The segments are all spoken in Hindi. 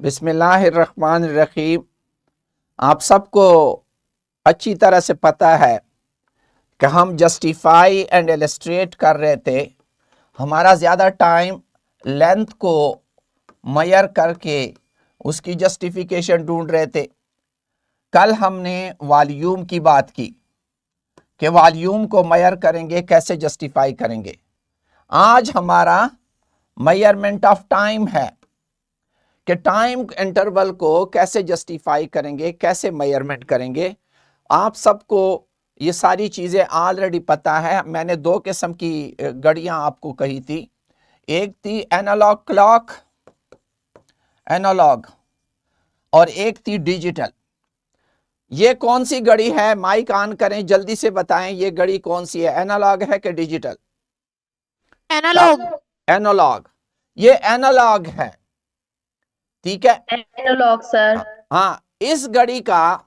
बिस्मिल्लाहिर्रहमानिर्रहीम। आप सबको अच्छी तरह से पता है कि हम जस्टिफाई एंड इलस्ट्रेट कर रहे थे। हमारा ज़्यादा टाइम लेंथ को मेजर करके उसकी जस्टिफिकेशन ढूंढ रहे थे। कल हमने वॉल्यूम की बात की कि वॉल्यूम को मेजर करेंगे, कैसे जस्टिफाई करेंगे। आज हमारा मेजरमेंट ऑफ टाइम है कि टाइम इंटरवल को कैसे जस्टिफाई करेंगे, कैसे मेजरमेंट करेंगे। आप सबको ये सारी चीज़ें ऑलरेडी पता है। मैंने दो किस्म की घड़ियां आपको कही थी। एक थी एनालॉग क्लॉक, एनालॉग, और एक थी डिजिटल। ये कौन सी घड़ी है? माइक ऑन करें, जल्दी से बताएं ये घड़ी कौन सी है, एनालॉग है कि डिजिटल? एनालॉग। एनालॉग। ये एनालॉग है, ठीक है। Analog sir. हाँ, इस घड़ी का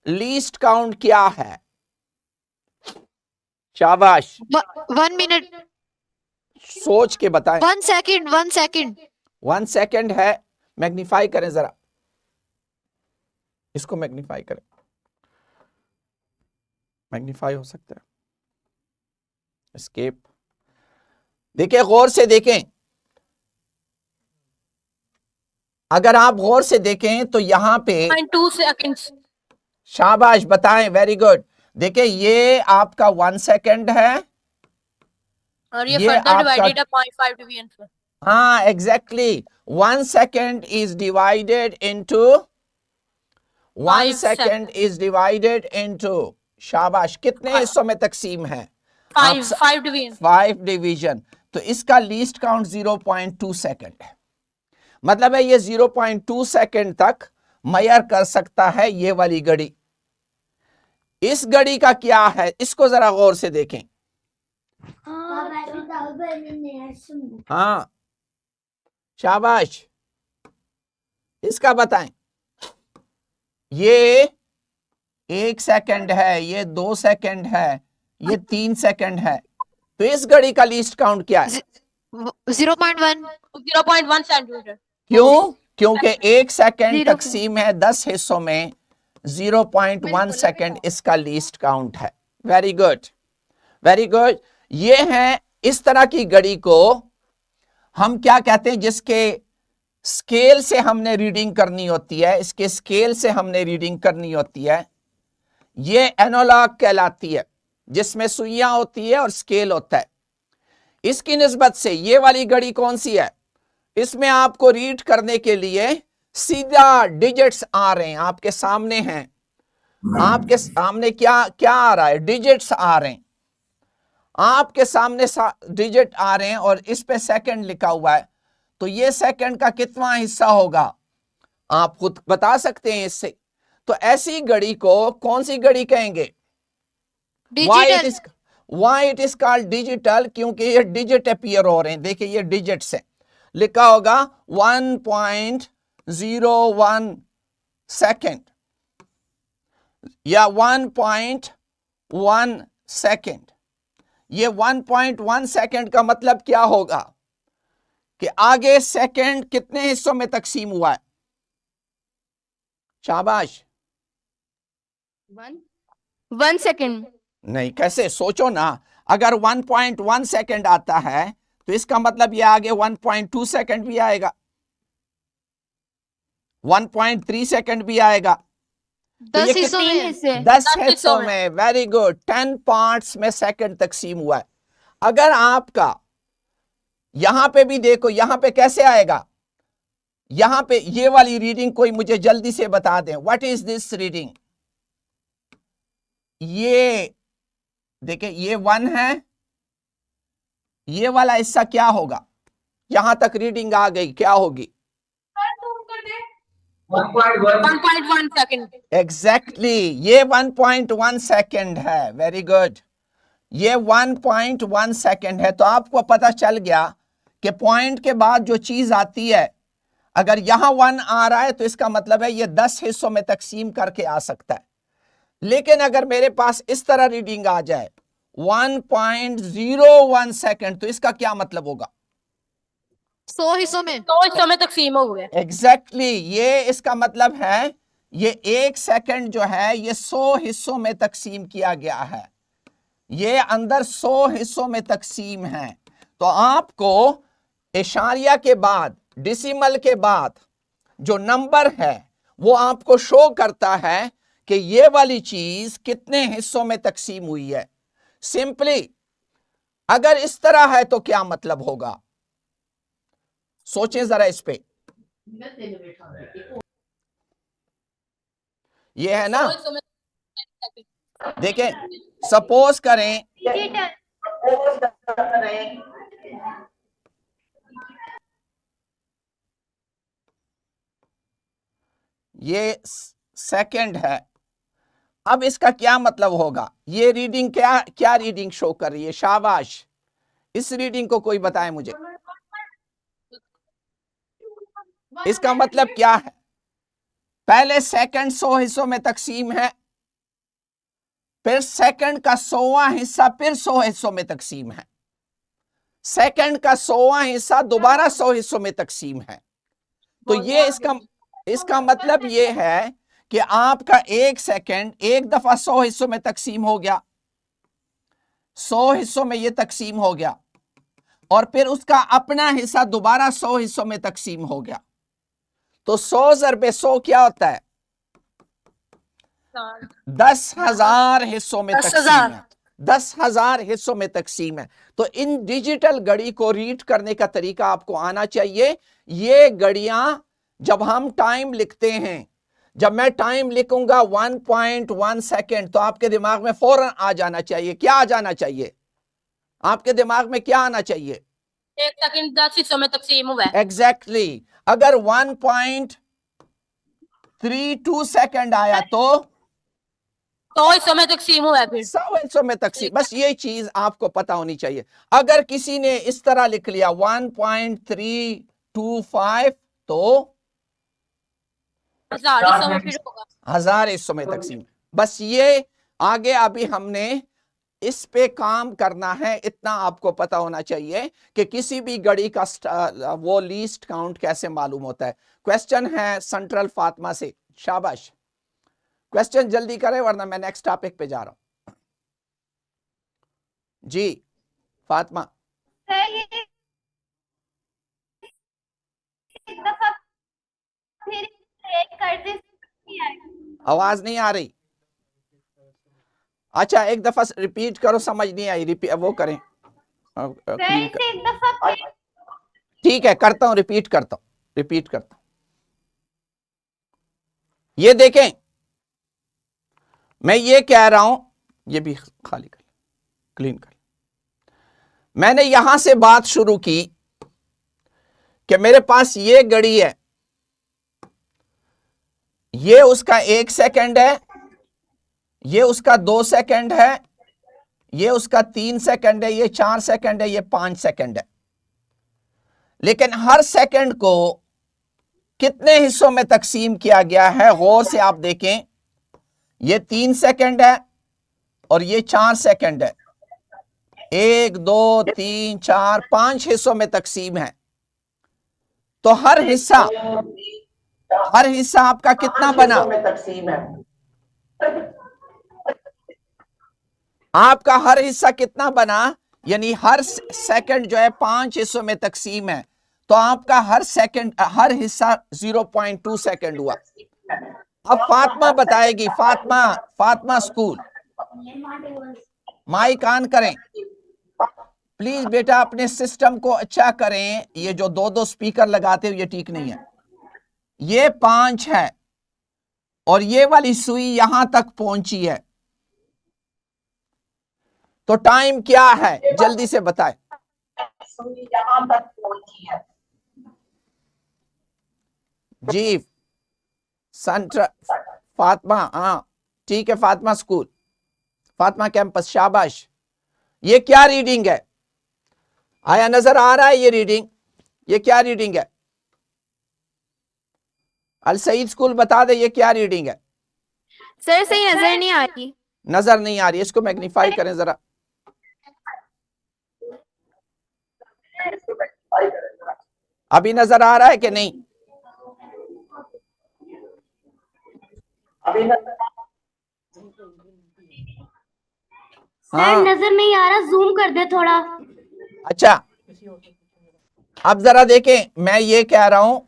लीस्ट काउंट क्या है? शाबाश, 1 मिनट, सोच के बताएं। 1 सेकंड, 1 सेकंड। 1 सेकंड है। मैग्नीफाई करें जरा, इसको मैग्नीफाई करें। मैग्नीफाई हो सकता है, एस्केप। देखिए, गौर से देखें। अगर आप गौर से देखें तो यहां पे 2 सेकंड्स। शाबाश, बताएं, वेरी गुड। देखिए, ये आपका 1 सेकंड है और ये ये फर्दर आपका, डिवाइडेड 0.5 डिवीजन सर। हाँ exactly. 1 second is divided into 1 5 second is divided into, शाबाश, कितने हिस्सों में तकसीम है? 5 डिवीजन। 5 डिवीजन। तो इसका लीस्ट काउंट 0.2 सेकंड है। मतलब है ये 0.2 सेकंड तक मेजर कर सकता है ये वाली घड़ी। इस घड़ी का क्या है, इसको जरा गौर से देखें। हाँ, शाबाश, इसका बताएं। ये 1 सेकंड है, ये 2 सेकंड है, ये 3 सेकंड है। तो इस घड़ी का लीस्ट काउंट क्या है? 0.1 सेंटीमीटर। क्यों? क्योंकि 1 सेकंड Zero तकसीम है 10 हिस्सों में, 0.1 सेकंड इसका लीस्ट काउंट है। Very good, very good. ये है, इस तरह की घड़ी को हम क्या कहते हैं? जिसके स्केल से हमने रीडिंग करनी होती है, इसके स्केल से हमने रीडिंग करनी होती है, ये एनालॉग कहलाती है, जिसमें सुइयां होती है और स्केल होता है। इसकी निस्बत से ये वाली घड़ी कौन सी है? इसमें आपको रीड करने के लिए सीधा डिजिट्स आ रहे हैं, आपके सामने हैं। आपके सामने क्या क्या आ रहा है? डिजिट्स आ रहे हैं, आपके सामने डिजिट आ रहे हैं और इस पे सेकंड लिखा हुआ है। तो ये सेकंड का कितना हिस्सा होगा आप खुद बता सकते हैं इससे। तो ऐसी घड़ी को कौन सी घड़ी कहेंगे? Why it is called digital, क्योंकि ये डिजिट अपीयर हो रहे हैं। देखिए, ये डिजिट्स है, लिखा होगा 1.01 सेकेंड या 1.1 सेकेंड। ये 1.1 सेकेंड का मतलब क्या होगा कि आगे सेकेंड कितने हिस्सों में तकसीम हुआ है? शाबाश। 1 सेकंड। नहीं, कैसे? सोचो ना। अगर 1.1 सेकेंड आता है तो इसका मतलब ये आगे 1.2 सेकेंड भी आएगा, 1.3 सेकेंड भी आएगा। तो ये 10 हिस्सों में। 10 हिस्सों में। वेरी गुड, 10 पार्ट्स में सेकंड तकसीम हुआ है। अगर आपका यहां पे भी देखो, यहां पे कैसे आएगा? यहां पे ये वाली रीडिंग कोई मुझे जल्दी से बता दें, व्हाट इज दिस रीडिंग? ये देखिए, ये 1 है, ये वाला हिस्सा क्या होगा? यहां तक रीडिंग आ गई, क्या होगी? 1.1 सेकंड। एग्जैक्टली, ये 1.1 सेकेंड है। वेरी गुड, ये 1.1 सेकेंड है। तो आपको पता चल गया कि पॉइंट के बाद जो चीज आती है, अगर यहां 1 आ रहा है तो इसका मतलब है ये 10 हिस्सों में तकसीम करके आ सकता है। लेकिन अगर मेरे पास इस तरह रीडिंग आ जाए 1.01 सेकेंड, तो इसका क्या मतलब होगा? 100 हिस्सों में 100 हिस्सों में तकसीम हो गए। एग्जैक्टली ये इसका मतलब है, ये 1 सेकंड जो है ये 100 हिस्सों में तकसीम किया गया है, ये अंदर 100 हिस्सों में तकसीम है। तो आपको इशारिया के बाद, डिसिमल के बाद जो नंबर है वो आपको शो करता है कि ये वाली चीज कितने हिस्सों में तकसीम हुई है। सिंपली अगर इस तरह है तो क्या मतलब होगा, सोचें जरा इस पे। ये है ना, देखें सपोज करें ये सेकंड है, अब इसका क्या मतलब होगा, ये रीडिंग क्या क्या रीडिंग शो कर रही है, शाबाश, इस रीडिंग को कोई बताए मुझे, इसका मतलब क्या है। पहले सेकंड 100 हिस्सों में तकसीम है, फिर सेकंड का 100वां हिस्सा फिर 100 हिस्सों में तकसीम है, सेकंड का 100वां हिस्सा दोबारा 100 हिस्सों में तकसीम है। तो ये इसका मतलब ये है कि आपका एक सेकंड एक दफा 100 हिस्सों में तकसीम हो गया, 100 हिस्सों में ये तकसीम हो गया, और फिर उसका अपना हिस्सा दोबारा 100 हिस्सों में तकसीम हो गया। तो 100 ज़रबे 100 क्या होता है, 10,000 हिस्सों में तकसीम है, 10,000 हिस्सों में तकसीम है। तो इन डिजिटल घड़ी को रीड करने का तरीका आपको आना चाहिए। ये घड़ियां जब हम टाइम लिखते हैं, जब मैं टाइम लिखूंगा 1.1 सेकेंड, तो आपके दिमाग में फौरन आ जाना चाहिए, क्या आ जाना चाहिए, आपके दिमाग में क्या आना चाहिए, 1 सेकंड 10 हिस्सों में तकसीम हुआ है। एग्जैक्टली अगर 1.32 सेकेंड आया तो 100 हिस्सों में तकसीम हुआ है। फिर 100 हिस्सों में तकसीम, बस ये चीज आपको पता होनी चाहिए। अगर किसी ने इस तरह लिख लिया 1.325 तो 1000 हिस्सों में फिर होगा 1000 हिस्सों में तकसीम। बस ये आगे अभी हमने इस पे काम करना है, इतना आपको पता होना चाहिए कि किसी भी घड़ी का वो लीस्ट काउंट कैसे मालूम होता है। क्वेश्चन है सेंट्रल फातिमा से, शाबाश, क्वेश्चन जल्दी करें वरना मैं नेक्स्ट टॉपिक पे जा रहा हूं। जी फातिमा, आवाज नहीं आ रही, अच्छा एक दफा रिपीट करो, समझ नहीं आई, रिपीट वो करें, ठीक है करता हूं, रिपीट करता हूं, रिपीट करता हूं। ये देखें, मैं ये कह रहा हूं, ये भी खाली कर, क्लीन कर, मैंने यहां से बात शुरू की कि मेरे पास ये घड़ी है, ये उसका 1 सेकंड है, ये उसका 2 सेकंड है, ये उसका 3 सेकंड है, ये 4 सेकंड है, ये 5 सेकंड है। लेकिन हर सेकंड को कितने हिस्सों में तकसीम किया गया है, गौर से आप देखें, ये 3 सेकंड है और ये 4 सेकंड है, 1 2 3 4 5 हिस्सों में तकसीम है। तो हर हिस्सा आपका कितना बना, आपका हर हिस्सा कितना बना, यानी हर सेकंड जो है 5 हिस्सों में तकसीम है, तो आपका हर सेकंड हर हिस्सा 0.2 सेकंड हुआ। अब फातिमा बताएगी, फातिमा स्कूल, माइक ऑन करें प्लीज बेटा, अपने सिस्टम को अच्छा करें, ये जो 2-2 स्पीकर लगाते हो ये ठीक नहीं है। ये 5 है और ये वाली सुई यहां तक पहुंची है, तो टाइम क्या है जल्दी से बताएं। यहां तक पहुंची है जी, सेंटर फातिमा, हाँ ठीक है, फातिमा स्कूल, फातिमा कैंपस, शाबाश। ये क्या रीडिंग है, आया नजर आ रहा है ये रीडिंग, ये क्या रीडिंग है, अल सईद स्कूल बता दे ये क्या रीडिंग है। सर सही नजर नहीं आ रही, नजर नहीं आ रही, इसको मैग्नीफाई करें जरा, अभी नजर आ रहा है कि नहीं? सर हाँ, नजर नहीं आ रहा, जूम कर दे थोड़ा। अच्छा, अब जरा देखें, मैं ये कह रहा हूं,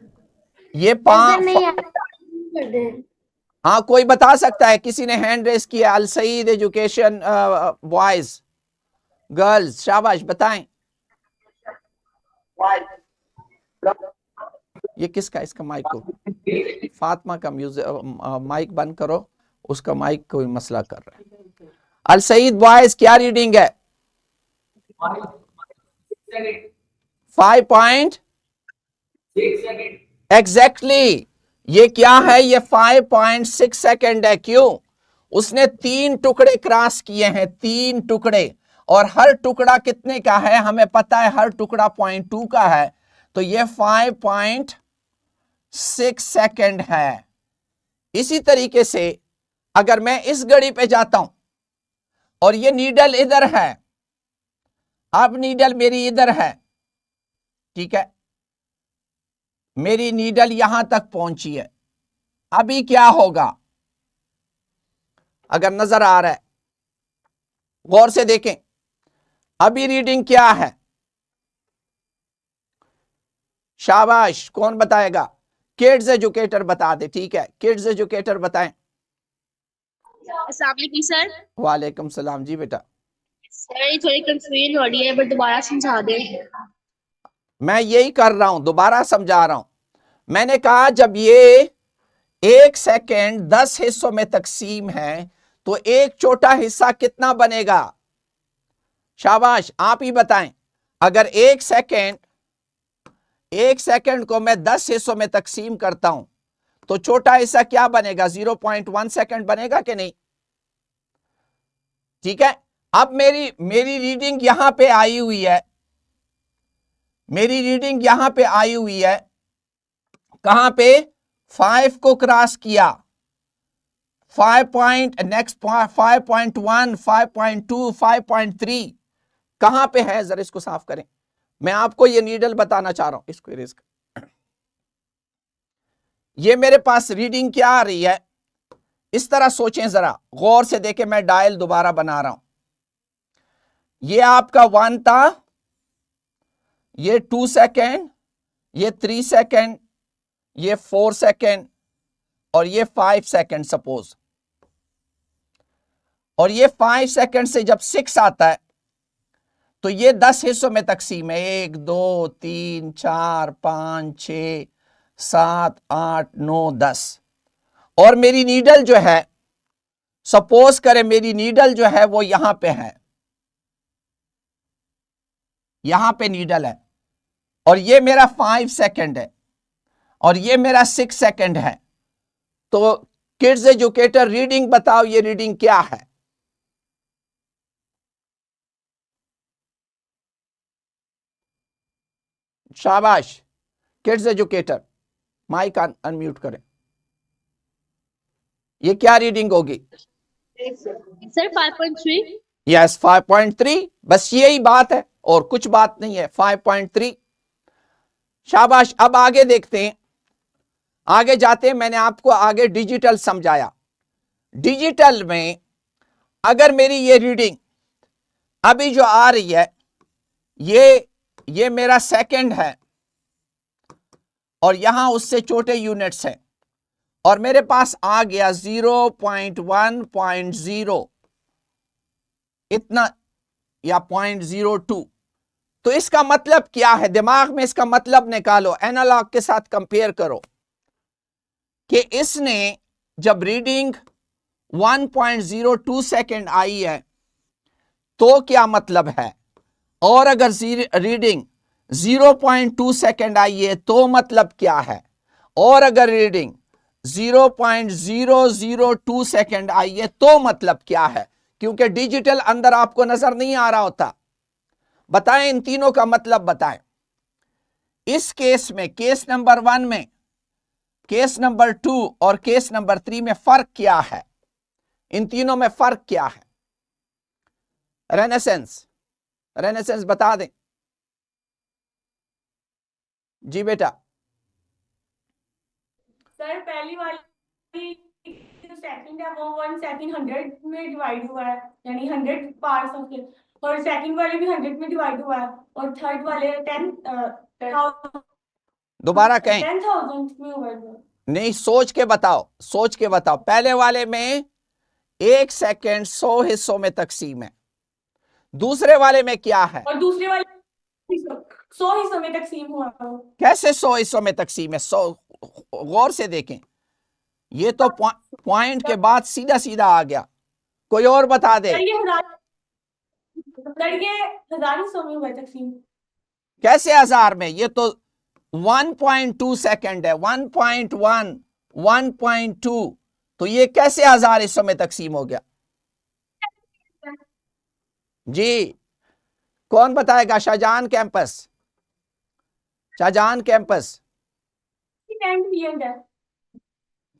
ये नजर नहीं आ रहा, zoom कर दे। हाँ, कोई बता सकता है? किसी ने हैंड रेस किया? अल सईद एजुकेशन बॉयज, गर्ल्स, शाबाश, बताएं। ये किसका? इसका माइक को, फातिमा का म्यूजिक माइक बंद करो, उसका माइक कोई मसला कर रहा है। अल सईद बॉयज, क्या रीडिंग है? 5 एग्जैक्टली, ये क्या है? ये 5.6 सेकेंड है। क्यों? उसने 3 टुकड़े क्रॉस किए हैं, 3 टुकड़े, और हर टुकड़ा कितने का है हमें पता है, हर टुकड़ा 0.2 का है, तो ये 5.6 सेकेंड है। इसी तरीके से अगर मैं इस घड़ी पे जाता हूं और ये नीडल इधर है, अब नीडल मेरी इधर है, ठीक है, मेरी नीडल यहां तक पहुंची है, अभी क्या होगा? अगर नजर आ रहा है, गौर से देखें, अभी रीडिंग क्या है? शाबाश, कौन बताएगा? किड्स एजुकेटर बता दे, ठीक है, किड्स एजुकेटर बताएं। अस्सलाम वालेकुम सर। वालेकुम सलाम जी बेटा। सर ये थोड़ी कंफ्यूजन हो रही है, बट दोबारा समझा दे। मैं यही कर रहा हूं, दोबारा समझा रहा हूं। मैंने कहा जब ये 1 सेकेंड 10 हिस्सों में तकसीम है, तो एक छोटा हिस्सा कितना बनेगा? शाबाश, आप ही बताएं। अगर 1 सेकेंड को मैं 10 हिस्सों में तकसीम करता हूं, तो छोटा हिस्सा क्या बनेगा? 0.1 सेकेंड बनेगा कि नहीं? ठीक है, अब मेरी रीडिंग यहां पे आई हुई है, मेरी रीडिंग यहां पे आई हुई है, कहां पे? 5 को क्रॉस किया, 5 नेक्स्ट 5.1, 5.2, 5.3 कहां पे है? जरा इसको साफ करें, मैं आपको ये नीडल बताना चाह रहा हूं, इसको इरेज कर। ये मेरे पास रीडिंग क्या आ रही है? इस तरह सोचें, जरा गौर से देखें, मैं डायल दोबारा बना रहा हूं। ये आपका 1 था, ये 2 सेकेंड, ये 3 सेकेंड, ये 4 सेकेंड, और ये 5 सेकेंड सपोज, और ये 5 सेकेंड से जब 6 आता है, तो ये 10 हिस्सों में तकसीम है, 1 2 3 4 5 6 7 8 9 10, और मेरी नीडल जो है, सपोज करें मेरी नीडल जो है वो यहां पे है, यहां पे नीडल है, और ये मेरा 5 सेकेंड है, और ये मेरा 6 सेकेंड है। तो किड्स एजुकेटर रीडिंग बताओ, ये रीडिंग क्या है? शाबाश, किड्स एजुकेटर, माइक अनम्यूट करें। ये क्या रीडिंग होगी? सर 5.3। यस, 5.3, बस यही बात है और कुछ बात नहीं है, 5.3। शाबाश, अब आगे देखते हैं, आगे जाते हैं। मैंने आपको आगे डिजिटल समझाया। डिजिटल में अगर मेरी ये रीडिंग अभी जो आ रही है, ये मेरा सेकंड है, और यहां उससे छोटे यूनिट्स हैं, और मेरे पास आ गया 0.1.0 इतना, या 0.02, तो इसका मतलब क्या है? दिमाग में इसका मतलब निकालो, एनालॉग के साथ कंपेयर करो कि इसने जब रीडिंग 1.02 सेकेंड आई है तो क्या मतलब है, और अगर रीडिंग 0.2 सेकेंड आई है तो मतलब क्या है, और अगर रीडिंग 0.002 सेकेंड आई है तो मतलब क्या है? क्योंकि डिजिटल अंदर आपको नजर नहीं आ रहा होता। बताएं, इन तीनों का मतलब बताएं। इस केस में, केस नंबर 1 में, केस नंबर 2 और केस नंबर 3 में फर्क क्या है? इन तीनों में फर्क क्या है? रेनेसेंस बता दें। जी बेटा, सर पहली वाली जो सेकंड है वो 1 सेकंड 100 में डिवाइड हुआ है, यानी 100 पार्ट्स ऑफ इट, और सेकंड वाले भी 100 में डिवाइड हुआ है, और थर्ड वाले 10,000 दोबारा कहें। 10,000 में हुआ है। नहीं, सोच के बताओ, सोच के बताओ। पहले वाले में 1 सेकंड 100 हिस्सों में तकसीम है, दूसरे वाले में क्या है? और दूसरे वाले 100 हिस्सों में तकसीम हुआ है। कैसे 100 हिस्सों में तकसीम है? 100, गौर से देखें, ये तो पॉइंट के बाद सीधा सीधा आ गया। कोई और बता दे। सर ये 1000 हिस्सों में हुआ है तकसीम। कैसे 1000 में? ये तो 1.2 सेकंड है, 1.1, 1.2, तो ये कैसे 1000 हिस्सों में तकसीम हो गया? जी, कौन बताएगा? शाहजहान कैंपस, शाहजहान कैंपस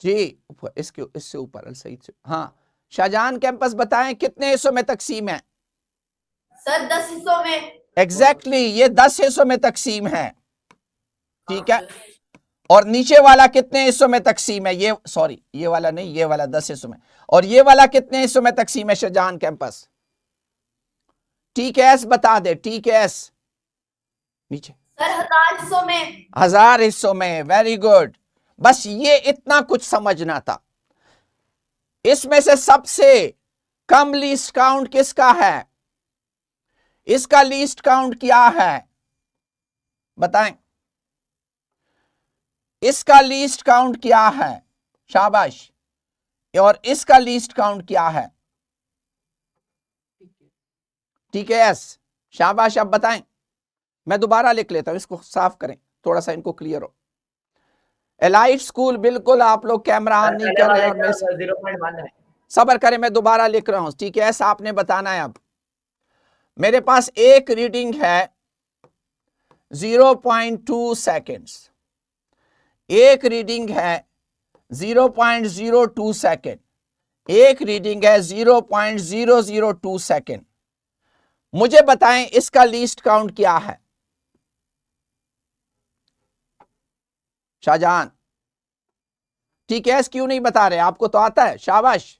जी, इससे ऊपर सही से। हाँ, शाहजहान कैंपस बताएं कितने हिस्सों में तकसीम है? सर 10 हिस्सों में। एग्जैक्टली, ये 10 हिस्सों में तकसीम है, ठीक है। और नीचे वाला कितने हिस्सों में तकसीम है? ये सॉरी, ये वाला नहीं, ये वाला 10 हिस्सों में। और ये वाला कितने हिस्सों में तकसीम है? शाहजहान कैंपस TKS बता दे, TKS नीचे। सर 1000 हिस्सों में। 1000 हिस्सों में, वेरी गुड। बस ये इतना कुछ समझना था। इसमें से सबसे कम लीस्ट काउंट किसका है? इसका लीस्ट काउंट क्या है बताएं? इसका लीस्ट काउंट क्या है? शाबाश। और इसका लीस्ट काउंट क्या है? TKS, शाबाश। अब बताएं, मैं दोबारा लिख लेता हूं, इसको साफ करें, थोड़ा सा इनको क्लियर हो। एलाइट स्कूल, बिल्कुल आप लोग कैमरा ऑन नहीं कर रहे, और मैं 0.1 है। सबर करें, मैं दोबारा लिख रहा हूं। TKS आपने बताना है। अब मेरे पास एक रीडिंग है 0.2 सेकेंड्स, एक रीडिंग है 0.02 सेकेंड, एक रीडिंग है 0.002 सेकेंड। मुझे बताएं इसका लीस्ट काउंट क्या है? शाहजहान, TKS क्यों नहीं बता रहे? आपको तो आता है, शाबाश।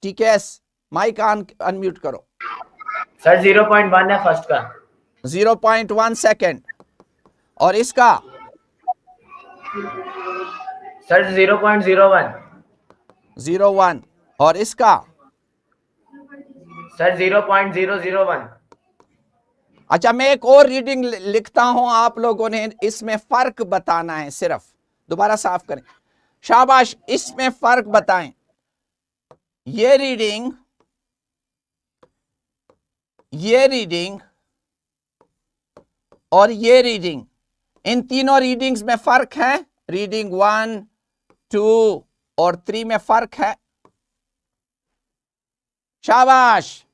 TKS माइक अनम्यूट करो। सर 0.1 है फर्स्ट का। 0.1 सेकेंड। और इसका? सर 0.01। 01। और इसका? सर 0.001। अच्छा, मैं एक और रीडिंग लिखता हूं, आप लोगों ने इसमें फर्क बताना है सिर्फ। दोबारा साफ करें, शाबाश। इसमें फर्क बताएं। ये रीडिंग, ये रीडिंग और ये रीडिंग, इन तीनों रीडिंग्स में फर्क है? रीडिंग 1, 2 और 3 में फर्क है? शाबाश।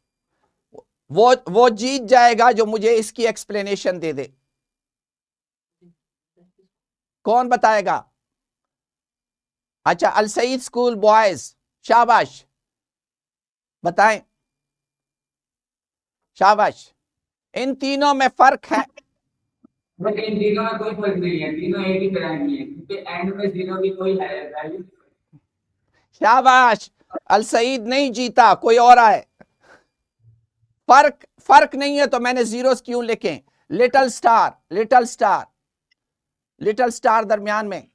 वो जीत जाएगा जो मुझे इसकी एक्सप्लेनेशन दे दे। कौन बताएगा? अच्छा, अल सईद स्कूल बॉयज, शाबाश, बताएं। शाबाश। इन तीनों में फर्क है? इन तीनों में कोई फर्क नहीं है, तीनों एक ही तरह की है, क्योंकि एंड में जीरो की कोई है वैल्यू। शाबाश। अल सईद नहीं जीता, कोई और आए। फर्क नहीं है तो मैंने जीरोस क्यों लिखे? Little star, little star, little star दरमियान में,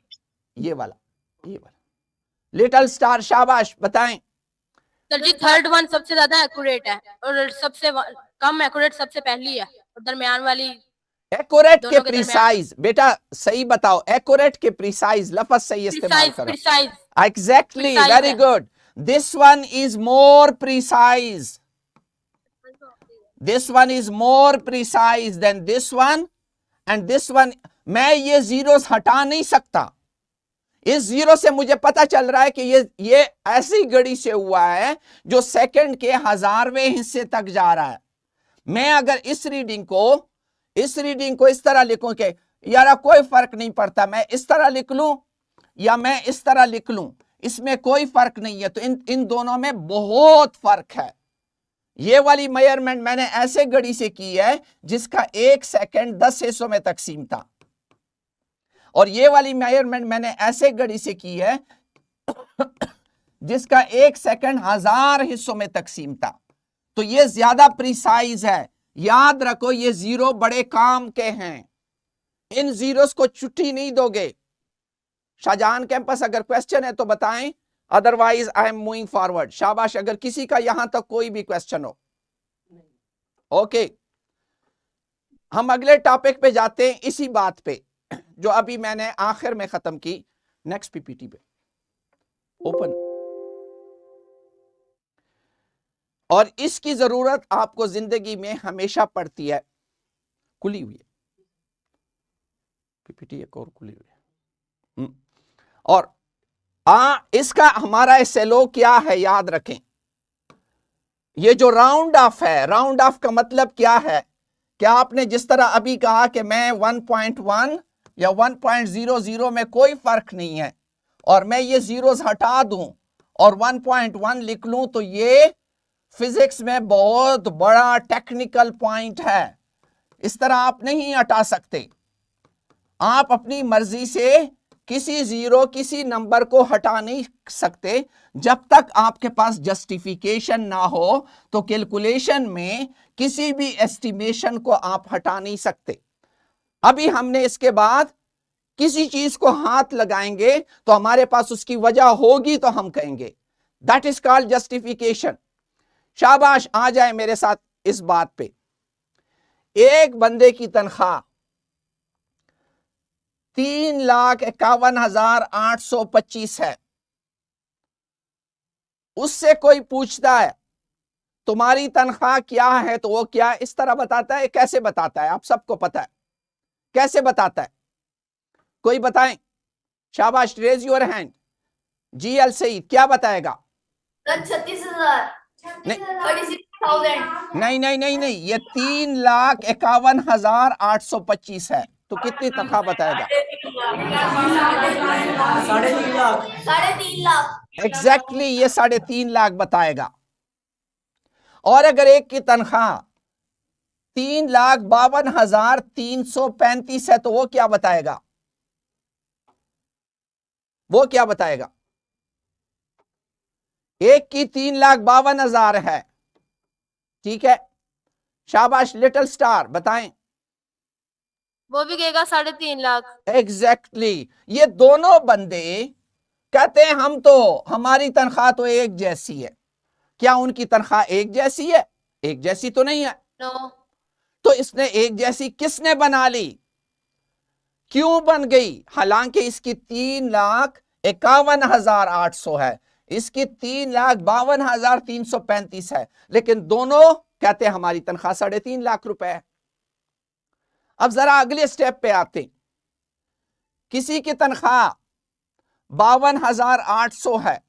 ये वाला, ये वाला लिटिल स्टार। शाबाश, बताएं। सर जी थर्ड वन सबसे ज्यादा एक्यूरेट है, और सबसे कम एक्यूरेट सबसे पहली है, और दरमियान वाली एक्यूरेट के दोनों के प्रिसाइज। बेटा सही बताओ, एक्यूरेट के प्रिसाइज लफ्ज सही इस्तेमाल करो। प्रिसाइज। एग्जैक्टली, precise वेरी है। Good. This one is more precise, this one is more precise than this one and this one. मैं ये जीरोस हटा नहीं सकता। इस जीरो से मुझे पता चल रहा है कि ये ऐसी घड़ी से हुआ है जो सेकंड के 1000वें हिस्से तक जा रहा है। मैं अगर इस रीडिंग को इस तरह लिखूं कि यार कोई फर्क नहीं पड़ता, मैं इस तरह लिख लूं या मैं इस तरह लिख लूं, इसमें कोई फर्क नहीं है। तो इन दोनों में बहुत फर्क है। ये वाली मेजरमेंट मैंने ऐसे घड़ी से की है जिसका 1 सेकंड 10 हिस्सों में तकसीम था। और ये वाली मेजरमेंट मैंने ऐसे घड़ी से की है जिसका 1 सेकंड 1000 हिस्सों में तकसीम था, तो ये ज्यादा प्रिसाइज है। याद रखो ये जीरो बड़े काम के हैं, इन जीरोस को छुट्टी नहीं दोगे। शाहजहां कैंपस अगर क्वेश्चन है तो बताएं, otherwise I am moving forward. शाबाश, अगर किसी का यहां तक कोई भी क्वेश्चन हो। ओके, हम अगले टॉपिक पे जाते हैं, इसी बात पे जो अभी मैंने आखिर में खत्म की। नेक्स्ट पीपीटी पे ओपन। और इसकी जरूरत आपको जिंदगी में हमेशा पड़ती है। खुली हुई है पीपीटी, एक और खुली हुई है। और इसका हमारा एसएलओ क्या है याद रखें। ये जो राउंड ऑफ है, राउंड ऑफ का मतलब क्या है? क्या आपने जिस तरह अभी कहा कि मैं 1.1 या 1.00 में कोई फर्क नहीं है और मैं ये जीरोस हटा दूं और 1.1 लिख लूं, तो ये फिजिक्स में बहुत बड़ा टेक्निकल पॉइंट है। इस तरह आप नहीं हटा सकते। आप अपनी मर्जी से किसी जीरो, किसी नंबर को हटा नहीं सकते जब तक आपके पास जस्टिफिकेशन ना हो। तो कैलकुलेशन में किसी भी एस्टिमेशन को आप हटा नहीं सकते। अभी हमने इसके बाद किसी चीज को हाथ लगाएंगे तो हमारे पास उसकी वजह होगी तो हम कहेंगे दैट इज कॉल्ड जस्टिफिकेशन। शाबाश, आ जाए मेरे साथ इस बात पे। एक बंदे की तनख्वाह 3,51,825 है। उससे कोई पूछता है तुम्हारी तनख्वाह क्या है, तो वो क्या इस तरह बताता है? कैसे बताता है? आप सबको पता है कैसे बताता है, कोई बताएं? शाबाश, रेज योर हैंड। जी अल सईद क्या बताएगा? 36,000 नहीं नहीं नहीं नहीं, ये 3,51,825 है, तो कितनी तनख्वाह बताएगा? 3.5 लाख। एग्जैक्टली ये 3.5 लाख बताएगा। और अगर एक की तनख्वाह 3,52,335 है तो वो क्या बताएगा? वो क्या बताएगा? एक की 3,52,000 है, ठीक है। शाबाश, लिटिल स्टार बताएं। वो भी कहेगा 3.5 लाख। एग्जैक्टली ये दोनों बंदे कहते हैं हम तो, हमारी तनख्वाह तो एक जैसी है। क्या उनकी तनख्वाह एक जैसी है? एक जैसी तो नहीं है। नो। तो इसने एक जैसी किसने बना ली? क्यों बन गई? हालांकि इसकी 3,51,800 है, इसकी 3,52,335 है, लेकिन दोनों कहते हैं हमारी तनख्वाह 3.5 लाख रुपए है। अब जरा अगले स्टेप पे आते। किसी की तनख्वाह 52,800 है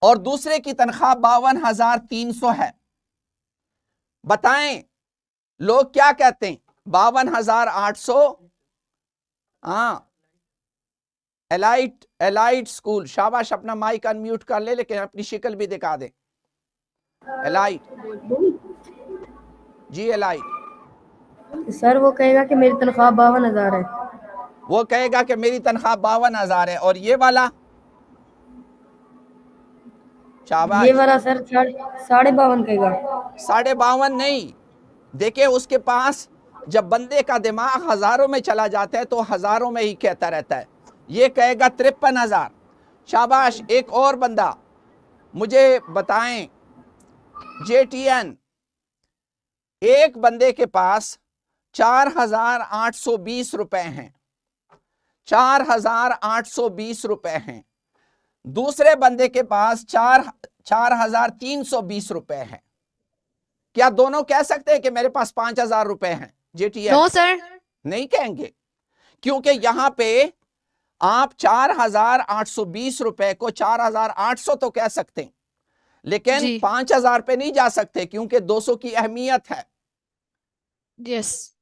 और दूसरे की तनख्वाह 52,300 है। बताएं लोग क्या कहते हैं? 52,800। हाँ, एलाइट स्कूल। शाबाश, अपना माइक अनम्यूट कर ले, लेकिन अपनी शक्ल भी दिखा दे। एलाइट जी, एलाइट। सर वो कहेगा कि मेरी तनख्वाह 52,000 है। वो कहेगा कि मेरी तनख्वाह 52,000 है। और ये वाला? शाबाश, ये वाला सर 52,500 कहेगा। 52,500 नहीं। देखिए उसके पास जब बंदे का दिमाग हजारों में चला जाता है तो हजारों में ही कहता रहता है। ये कहेगा 53,000। शाबाश, एक और बंदा मुझे बताएं। JTN, एक बंदे के पास 4,820 रुपए हैं, 4,820 रुपए हैं। दूसरे बंदे के पास 4,320 रुपए हैं। क्या दोनों कह सकते हैं कि मेरे पास 5,000 रुपए हैं? JTN नो सर, नहीं कहेंगे, क्योंकि यहां पे आप 4,820 रुपए को 4,800 तो कह सकते हैं, लेकिन 5,000 पे नहीं जा सकते, क्योंकि 200 की अहमियत है। यस।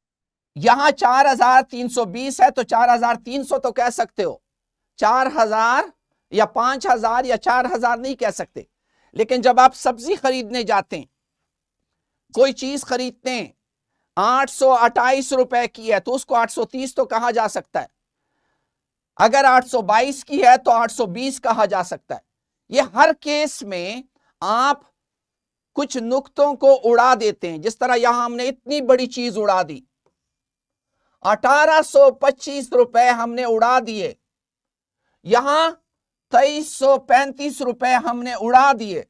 यहां 4,320 है तो 4,300 तो कह सकते हो। 4,000 या 5,000 या 4,000 नहीं कह सकते। लेकिन जब आप सब्जी खरीदने जाते हैं, कोई चीज खरीदते हैं 828 रुपए की है, तो उसको 830 तो कहा जा सकता है। अगर 822 की है तो 820 कहा जा सकता है। ये हर केस में आप कुछ नुक्तों को उड़ा देते हैं, जिस तरह यहां हमने इतनी बड़ी चीज उड़ा दी, 1825 रुपए हमने उड़ा दिए, यहां 2335 रुपए हमने उड़ा दिए।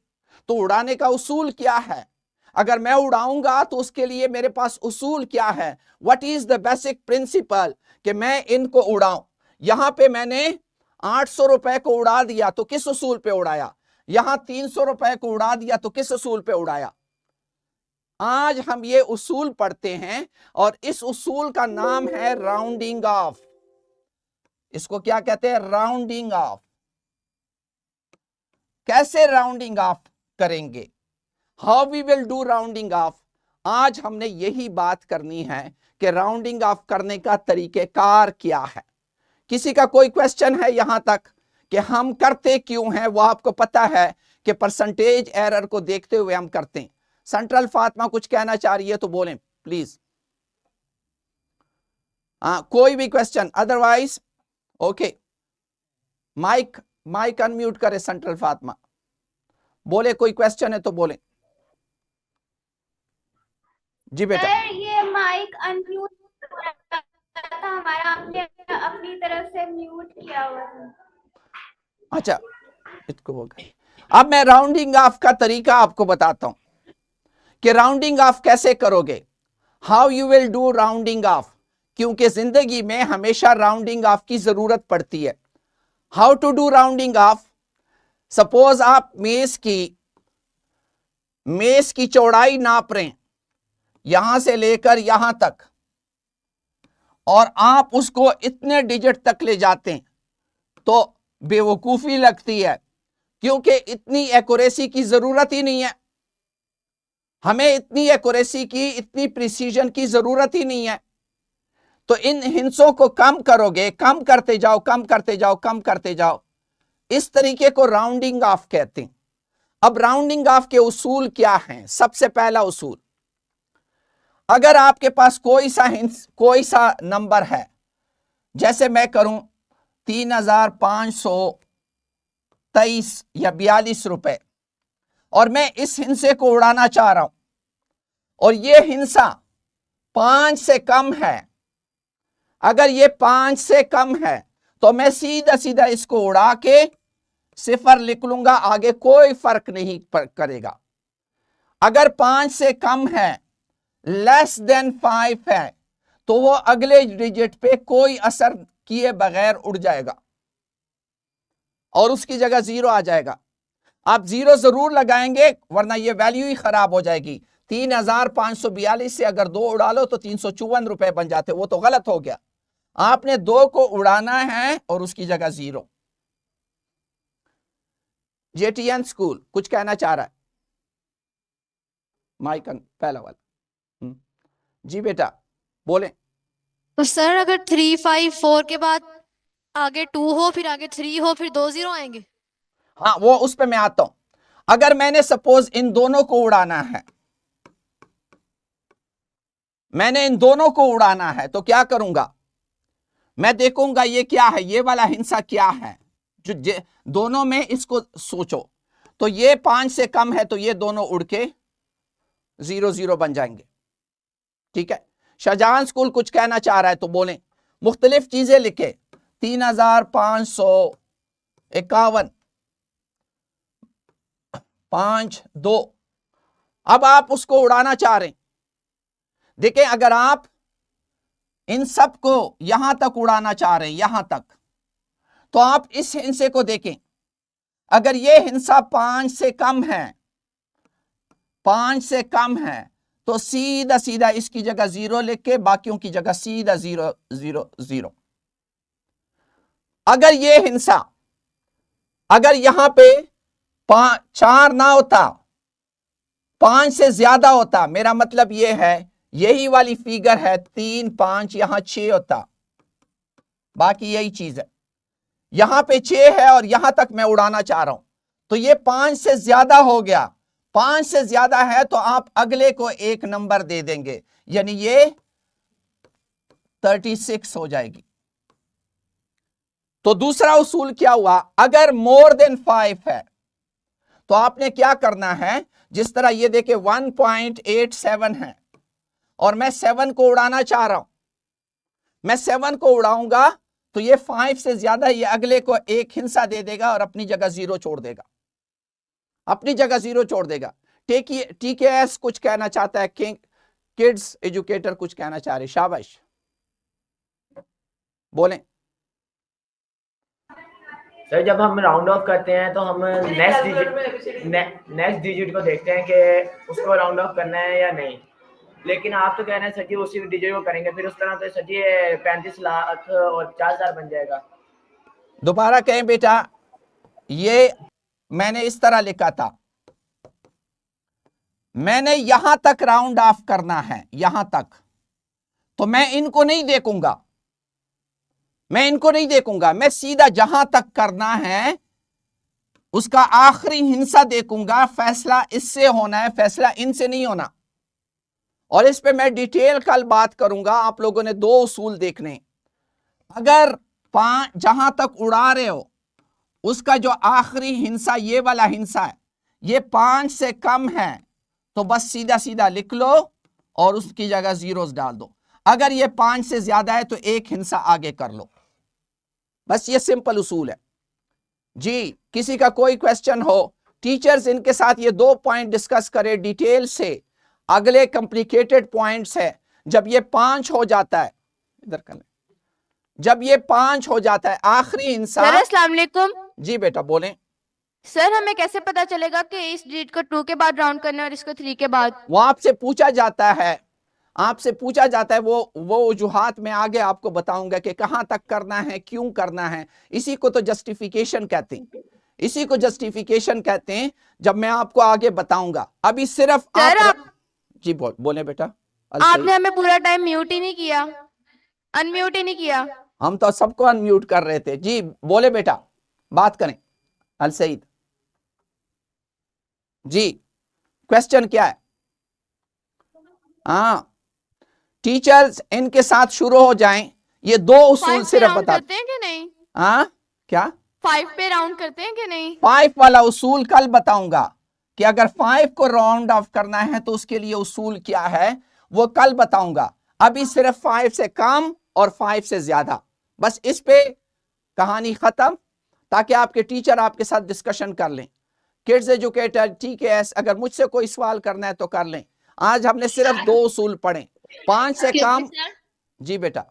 तो उड़ाने का उसूल क्या है? अगर मैं उड़ाऊंगा तो उसके लिए मेरे पास उसूल क्या है? What is the basic principle कि मैं इनको उड़ाऊं। यहां पे मैंने 800 रुपए को उड़ा दिया तो किस उसूल पे उड़ाया? यहां 300 रुपए को उड़ा दिया तो किस उसूल पे उड़ाया? आज हम ये उसूल पढ़ते हैं और इस उसूल का नाम है राउंडिंग ऑफ। इसको क्या कहते हैं? Rounding off. कैसे राउंडिंग ऑफ करेंगे? How we will do rounding off. आज हमने यही बात करनी है कि राउंडिंग ऑफ करने का तरीकेकार क्या है। किसी का कोई क्वेश्चन है यहां तक कि हम करते क्यों हैं? वो आपको पता है कि परसेंटेज एरर को देखते हुए हम करते हैं। सेंट्रल फातिमा कुछ कहना चाह रही है तो बोलें प्लीज। कोई भी question? Otherwise okay, mic unmute करे सेंट्रल फातिमा, बोले कोई क्वेश्चन है तो बोले। जी बेटा। सर ये माइक अनम्यूट था हमारा, आपने अपनी तरफ से म्यूट किया हुआ था। अच्छा, इसको हो गई। अब मैं राउंडिंग ऑफ का तरीका आपको बताता हूं कि राउंडिंग ऑफ कैसे करोगे, how you will do rounding of, क्योंकि जिंदगी में हमेशा राउंडिंग ऑफ की जरूरत पड़ती है। How to do rounding off? Suppose आप मेज की चौड़ाई नाप रहे हैं यहां से लेकर यहां तक, और आप उसको इतने डिजिट तक ले जाते हैं तो बेवकूफी लगती है, क्योंकि इतनी एक्यूरेसी की जरूरत ही नहीं है। हमें इतनी एक्यूरेसी की, इतनी प्रिसीजन की जरूरत ही नहीं है। तो इन हिंसों को कम करोगे, कम करते जाओ, कम करते जाओ, कम करते जाओ। इस तरीके को राउंडिंग ऑफ कहते हैं। अब राउंडिंग ऑफ के उसूल क्या हैं? सबसे पहला उसूल, अगर आपके पास कोई सा नंबर है, जैसे मैं करूं 3523 या 42 रुपए, और मैं इस हिंसे को उड़ाना चाह रहा हूं, और ये हिंसा 5 से कम है। अगर ये 5 से कम है तो मैं सीधा सीधा इसको उड़ा के 0 लिख लूंगा, आगे कोई फर्क नहीं करेगा। अगर 5 से कम है, लेस देन 5 है, तो वो अगले डिजिट पे कोई असर किए बगैर उड़ जाएगा और उसकी जगह 0 आ जाएगा। आप 0 जरूर लगाएंगे वरना ये वैल्यू ही खराब हो जाएगी। 3542 से अगर 2 उड़ा लो तो 354 रुपए बन जाते, वो तो गलत हो गया। आपने 2 को उड़ाना है और उसकी जगह 0। JTN स्कूल कुछ कहना चाह रहा है? माइक पहला वाला। जी बेटा बोले। तो सर अगर 354 के बाद आगे 2 हो, फिर आगे 3 हो, फिर 2 0 आएंगे? हाँ, वो उस पे मैं आता हूं। अगर मैंने सपोज इन दोनों को उड़ाना है, मैंने इन दोनों को उड़ाना है, तो क्या करूंगा? मैं देखूंगा ये क्या है, ये वाला हिंसा क्या है जो दोनों में, इसको सोचो। तो ये 5 से कम है तो ये दोनों उड़ के 0 0 बन जाएंगे। ठीक है। शाहजहां स्कूल कुछ कहना चाह रहा है तो बोलें। मुख्तलिफ चीजें लिखे। 3551 5 2। अब आप उसको उड़ाना चाह रहे हैं। देखें, अगर आप इन सब को यहां तक उड़ाना चाह रहे हैं, यहां तक, तो आप इस हिंसे को देखें। अगर ये हिंसा 5 से कम है, 5 से कम है, तो सीधा सीधा इसकी जगह 0 लिख के बाकियों की जगह सीधा 0 0 0। अगर ये हिंसा, अगर यहां पे 4 ना होता, 5 से ज्यादा होता, मेरा मतलब ये है यही वाली फिगर है 3 5, यहां 6 होता, बाकी यही चीज है। यहां पे 6 है और यहां तक मैं उड़ाना चाह रहा हूं, तो ये 5 से ज्यादा हो गया। 5 से ज्यादा है तो आप अगले को एक नंबर दे देंगे, यानी ये 36 हो जाएगी। तो दूसरा उसूल क्या हुआ, अगर मोर देन 5 है तो आपने क्या करना है, जिस तरह ये देखे 1.87 है और मैं 7 को उड़ाना चाह रहा हूं, मैं 7 को उड़ाऊंगा तो ये 5 से ज्यादा, ये अगले को एक हिस्सा दे देगा और अपनी जगह 0 छोड़ देगा, अपनी जगह 0 छोड़ देगा। TKS कुछ कहना चाहता है, किड्स एजुकेटर कुछ कहना चाह रहे, शाबाश बोलें। सर जब हम राउंड ऑफ करते हैं तो हम नेक्स्ट डिजिट को देखते हैं कि उसको राउंड ऑफ करना है या नहीं, लेकिन आप तो कह रहे हैं सर जी उसी डिजिट को करेंगे, फिर उस तरह तो सर जी 35 लाख और 50,000 बन जाएगा। दोबारा कहें बेटा, ये मैंने इस तरह लिखा था, मैंने यहां तक राउंड ऑफ करना है, यहां तक, तो मैं इनको नहीं देखूंगा, मैं इनको नहीं देखूंगा, मैं सीधा जहां तक करना है उसका आखिरी हिस्सा देखूंगा। फैसला इससे होना है, फैसला इनसे नहीं होना। और इस पे मैं डिटेल कल बात करूंगा। आप लोगों ने 2 उसूल देखने, अगर 5 जहां तक उड़ा रहे हो उसका जो आखिरी हिस्सा, ये वाला हिस्सा है, ये 5 से कम है तो बस सीधा सीधा लिख लो और उसकी जगह जीरोस डाल दो। अगर ये 5 से ज्यादा है तो एक हिस्सा आगे कर लो, बस ये सिंपल उसूल है जी। किसी का कोई क्वेश्चन हो, टीचर्स इनके साथ ये 2 पॉइंट डिस्कस करें डिटेल से। अगले कॉम्प्लिकेटेड पॉइंट्स है, जब ये 5 हो जाता है, इधर कर ले, जब ये 5 हो जाता है आखिरी हिस्सा। अस्सलाम वालेकुम। जी बेटा बोलें। सर हमें कैसे पता चलेगा कि इस डिजिट को 2 के बाद राउंड करना है और इसको 3 के बाद? वो आपसे पूछा जाता है, आपसे पूछा जाता है, वो वजूहात में आगे आपको बताऊंगा कि कहां तक करना है, क्यों करना है। इसी को तो जस्टिफिकेशन कहते हैं, इसी को जस्टिफिकेशन कहते हैं, जब मैं आपको आगे बताऊंगा। अभी सिर्फ आप जी बोले बेटा। आपने हमें पूरा टाइम म्यूट ही नहीं किया, अनम्यूट ही नहीं किया। हम तो सबको अनम्यूट कर रहे थे जी। बोले बेटा, बात करें। अल सईद जी, क्वेश्चन क्या है? हाँ, टीचर्स इनके साथ शुरू हो जाएं। ये 2 उसूल सिर्फ बता करते हैं कि नहीं? हाँ क्या 5 पे राउंड करते हैं कि नहीं? 5 वाला उसूल कल बताऊंगा कि अगर 5 को राउंड ऑफ करना है तो उसके लिए उसूल क्या है, वो कल बताऊंगा। अभी सिर्फ 5 से कम और 5 से ज्यादा, बस इस पे कहानी खत्म, ताकि आपके टीचर आपके साथ डिस्कशन कर लें। किड्स एजुकेटर, TKS, अगर मुझसे कोई सवाल करना है तो कर लें। आज हमने सिर्फ 2 उसूल पढ़े, 5 से कम। जी बेटा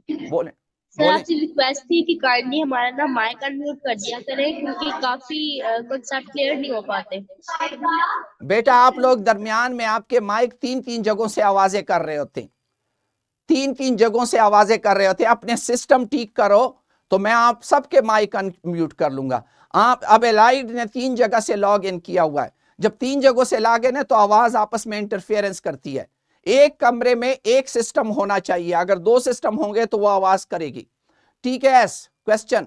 बोले। सर आपसे रिक्वेस्ट थी कि काइंडली हमारा ना माइक अनम्यूट कर दिया करें, क्योंकि काफी कांसेप्ट क्लियर नहीं हो पाते। बेटा आप लोग दरमियान में, आपके माइक 3-3 जगहों से आवाजें कर रहे होते, 3-3 जगहों से आवाजें कर रहे होते। अपने सिस्टम ठीक करो तो मैं आप सबके माइक अनम्यूट कर लूंगा। आप अब एलाइड ने 3 जगह से लॉग इन किया हुआ है, जब 3 जगहों से लॉग इन है तो आवाज आपस में इंटरफेरेंस करती है। एक कमरे में एक सिस्टम होना चाहिए, अगर 2 सिस्टम होंगे तो वो आवाज करेगी। TKS क्वेश्चन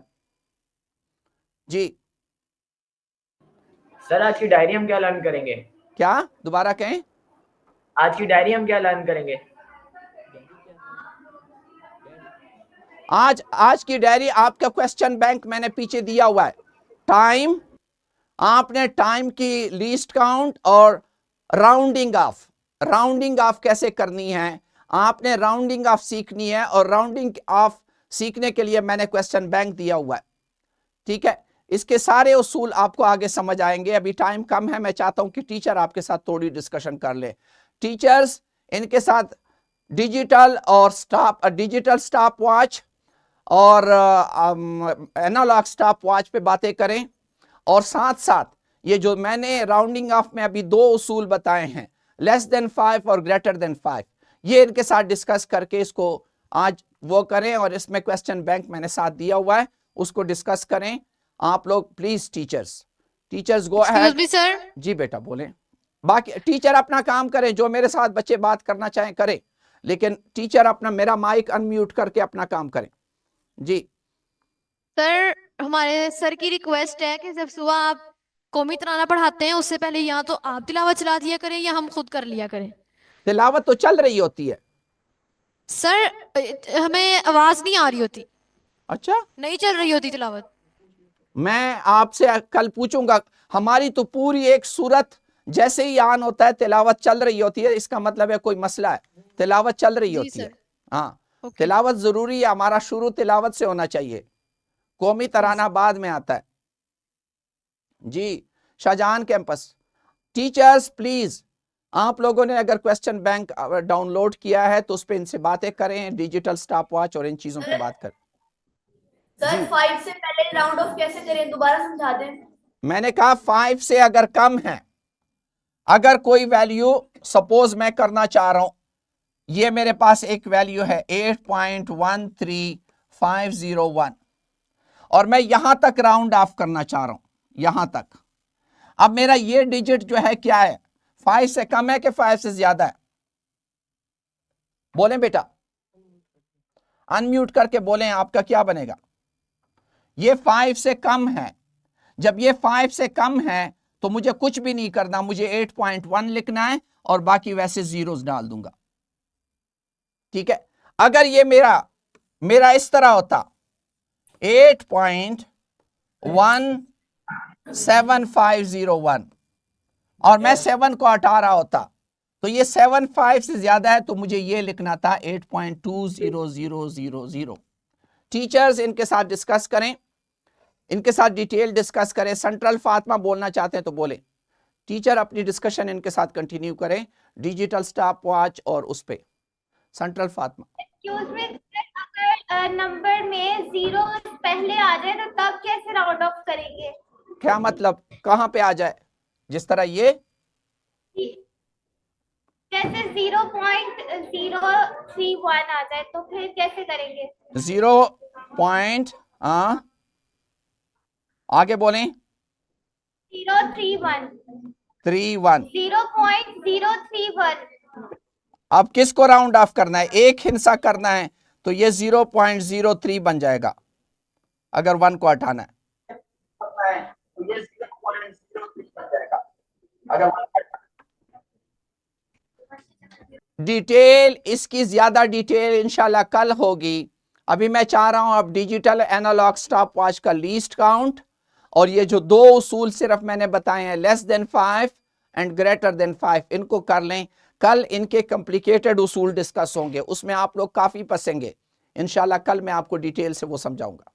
जी। सर आज की डायरी हम क्या लर्न करेंगे? क्या दोबारा कहें? आज की डायरी हम क्या लर्न करेंगे? आज की डायरी, आपका क्वेश्चन बैंक मैंने पीछे दिया हुआ है। टाइम, आपने टाइम की लीस्ट काउंट और राउंडिंग ऑफ, राउंडिंग ऑफ कैसे करनी है, आपने राउंडिंग ऑफ सीखनी है। और राउंडिंग ऑफ सीखने के लिए मैंने क्वेश्चन बैंक दिया हुआ है, ठीक है। इसके सारे उसूल आपको आगे समझ आएंगे। अभी टाइम कम है, मैं चाहता हूं कि टीचर आपके साथ थोड़ी डिस्कशन कर ले। टीचर्स इनके साथ डिजिटल स्टॉप वॉच और एनालॉग स्टॉप वॉच पे बातें करें। और साथ साथ ये जो मैंने राउंडिंग ऑफ में अभी 2 उसूल बताए हैं, लेस देन 5 और ग्रेटर देन 5, ये इनके साथ डिस्कस करके इसको आज वो करें। और इसमें क्वेश्चन बैंक मैंने साथ दिया हुआ है, उसको डिस्कस करें आप लोग please. Teachers go ahead. Sir जी बेटा बोलें। बाकी टीचर अपना काम करें, जो मेरे साथ बच्चे बात करना चाहें करें, लेकिन टीचर अपना मेरा माइक अनम्यूट करके अपना काम करें जी। सर हमारे सर की रिक्वेस्ट है कि जब सुबह आप कौमी तराना पढ़ाते हैं उससे पहले या तो आप तिलावत चला दिया करें या हम खुद कर लिया करें। तिलावत तो चल रही होती है, सर हमें आवाज नहीं आ रही होती, अच्छा, नहीं चल रही होती तिलावत। मैं आपसे कल पूछूंगा। हमारी तो पूरी एक सूरत जैसे ही आन होता है तिलावत चल रही होती है, इसका मतलब है कोई मसला है, तिलावत चल रही जी होती है। सर। हाँ, ओके। तिलावत जरूरी है, हमारा शुरू तिलावत से होना चाहिए, कौमी तराना बाद में आता है। जी, शाहजहान कैंपस टीचर्स प्लीज, आप लोगों ने अगर क्वेश्चन बैंक डाउनलोड किया है तो उस पर इनसे बातें करें, डिजिटल स्टॉप वॉच और इन चीजों पे बात करें। सर 5 से पहले राउंड ऑफ कैसे करें, दोबारा समझा दें। मैंने कहा 5 से अगर कम है, अगर कोई वैल्यू सपोज मैं करना चाह रहा हूं, ये मेरे पास एक वैल्यू है 8.13501 और मैं यहां तक राउंड ऑफ करना चाह रहा हूं, यहां तक। अब मेरा ये डिजिट जो है क्या है, 5 से कम है कि 5 से ज्यादा है? बोलें बेटा, अनम्यूट करके बोलें, आपका क्या बनेगा? ये 5 से कम है। जब ये 5 से कम है तो मुझे कुछ भी नहीं करना, मुझे 8.1 लिखना है और बाकी वैसे जीरोस डाल दूंगा। ठीक है, अगर ये मेरा इस तरह होता 8.17501 और मैं 7 को हटा रहा होता तो ये 75 से ज्यादा है तो मुझे ये लिखना था 8.20000। टीचर्स इनके साथ डिस्कस करें, इनके साथ डिटेल डिस्कस करें। सेंट्रल फातिमा बोलना चाहते हैं तो बोले, टीचर अपनी डिस्कशन इनके साथ कंटिन्यू करें, डिजिटल स्टॉप वॉच और उस पे। सेंट्रल फातिमा। एक्सक्यूज मी, अगर नंबर में जीरो पहले आ जाए तो तब कैसे राउंड ऑफ करेंगे? क्या मतलब, कहां पे आ जाए? जिस तरह ये जैसे 0.031 आ जाए तो फिर कैसे करेंगे? 0. आगे बोलें। 031 31। 0.031। अब किसको राउंड ऑफ करना है? एक हिस्सा करना है तो ये 0.03 बन जाएगा अगर 1 को हटाना है। तो ये 0.03 बन जाएगा अगर 1 को हटाना है। डिटेल, इसकी ज्यादा डिटेल इंशाल्लाह कल होगी। अभी मैं चाह रहा हूं अब डिजिटल एनालॉग स्टॉप वॉच का लीस्ट काउंट और ये जो दो उसूल सिर्फ मैंने बताए हैं, less than 5 and greater than 5, इनको कर लें। कल इनके कॉम्प्लिकेटेड उसूल डिस्कस होंगे, उसमें आप लोग काफी फंसेंगे। इंशाल्लाह कल मैं आपको डिटेल से वो समझाऊंगा।